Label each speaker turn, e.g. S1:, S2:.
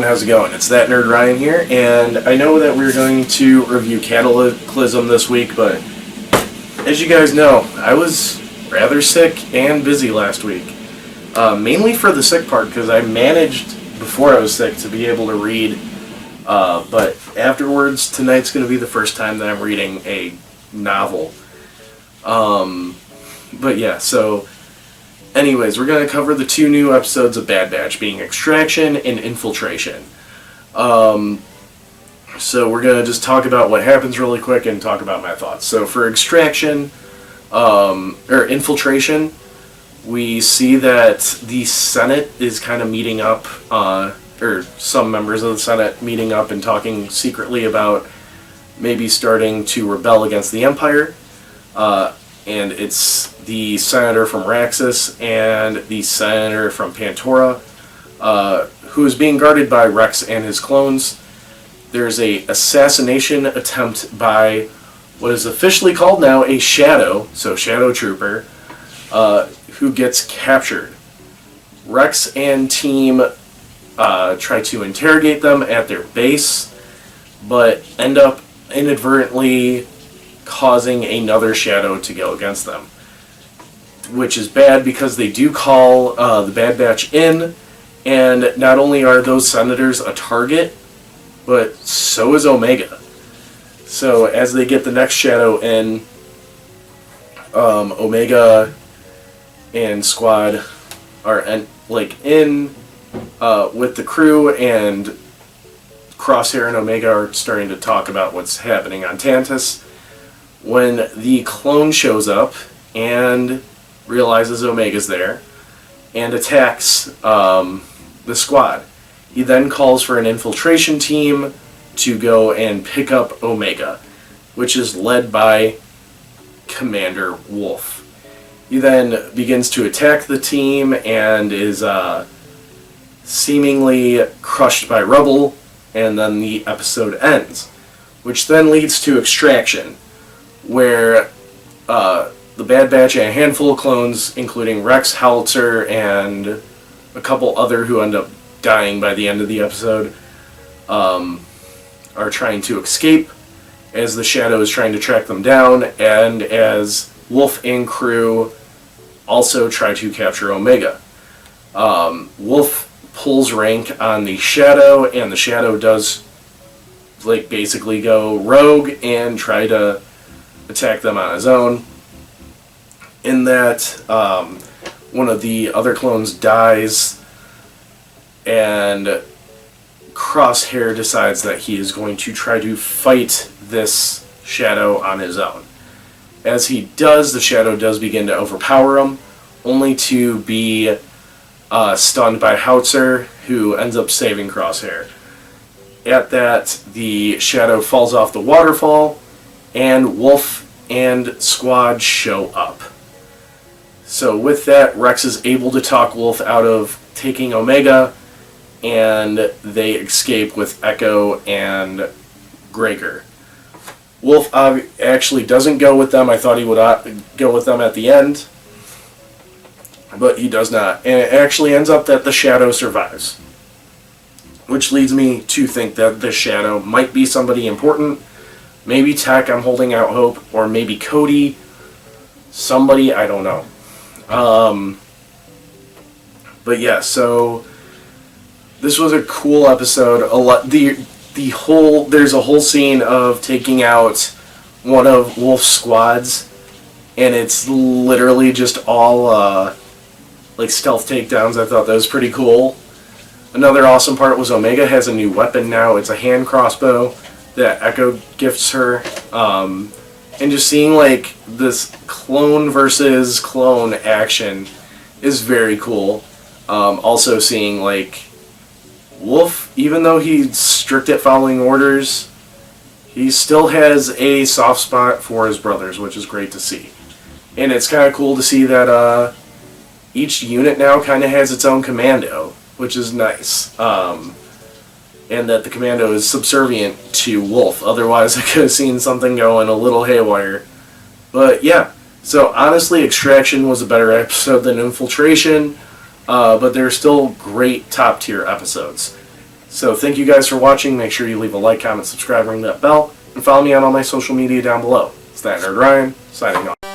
S1: how's it going? It's That Nerd Ryan here, and I know that we're going to review Cataclysm this week, but as you guys know, I was rather sick and busy last week. Mainly for the sick part, because I managed, before I was sick, to be able to read, but afterwards, tonight's going to be the first time that I'm reading a novel. But yeah, so anyways, we're going to cover the two new episodes of Bad Batch, being Extraction and Infiltration. So we're going to just talk about what happens really quick and talk about my thoughts. So for Extraction, or Infiltration, we see that the Senate is kind of meeting up, or some members of the Senate meeting up and talking secretly about maybe starting to rebel against the Empire. And it's the senator from Raxus and the senator from Pantora, who is being guarded by Rex and his clones. There's a assassination attempt by what is officially called now a Shadow, so Shadow Trooper, who gets captured. Rex and team try to interrogate them at their base, but end up inadvertently causing another Shadow to go against them, which is bad because they do call the Bad Batch in, and not only are those senators a target, but so is Omega. So as they get the next Shadow in, Omega and Squad are in with the crew, and Crosshair and Omega are starting to talk about what's happening on Tantus, when the clone shows up and realizes Omega's there and attacks the squad. He then calls for an infiltration team to go and pick up Omega, which is led by Commander Wolf. He then begins to attack the team and is seemingly crushed by rubble, and then the episode ends, which then leads to Extraction, where the Bad Batch and a handful of clones, including Rex, Howitzer, and a couple other who end up dying by the end of the episode, are trying to escape, as the Shadow is trying to track them down, and as Wolf and crew also try to capture Omega. Wolf pulls rank on the Shadow, and the Shadow does basically go rogue and try to attack them on his own. In that, one of the other clones dies, and Crosshair decides that he is going to try to fight this Shadow on his own. As he does, the Shadow does begin to overpower him, only to be stunned by Howitzer, who ends up saving Crosshair. At that, the Shadow falls off the waterfall, and Wolf and Squad show up. So with that, Rex is able to talk Wolf out of taking Omega, and they escape with Echo and Gregor. Wolf actually doesn't go with them. I thought he would go with them at the end, but he does not. And it actually ends up that the Shadow survives, which leads me to think that the Shadow might be somebody important. Maybe Tech, I'm holding out hope, or maybe Cody, somebody, I don't know. But yeah, so this was a cool episode. There's a whole scene of taking out one of Wolf's squads, and it's literally just all stealth takedowns. I thought that was pretty cool. Another awesome part was Omega has a new weapon now. It's a hand crossbow that Echo gifts her, and just seeing this clone versus clone action is very cool. Also seeing Wolf, even though he's strict at following orders, he still has a soft spot for his brothers, which is great to see. And it's kind of cool to see that each unit now kind of has its own commando, which is nice. And that the commando is subservient to Wolf. Otherwise, I could have seen something going a little haywire. But yeah, so honestly, Extraction was a better episode than Infiltration, but they're still great top-tier episodes. So thank you guys for watching. Make sure you leave a like, comment, subscribe, ring that bell, and follow me on all my social media down below. It's that Nerd Ryan, signing off.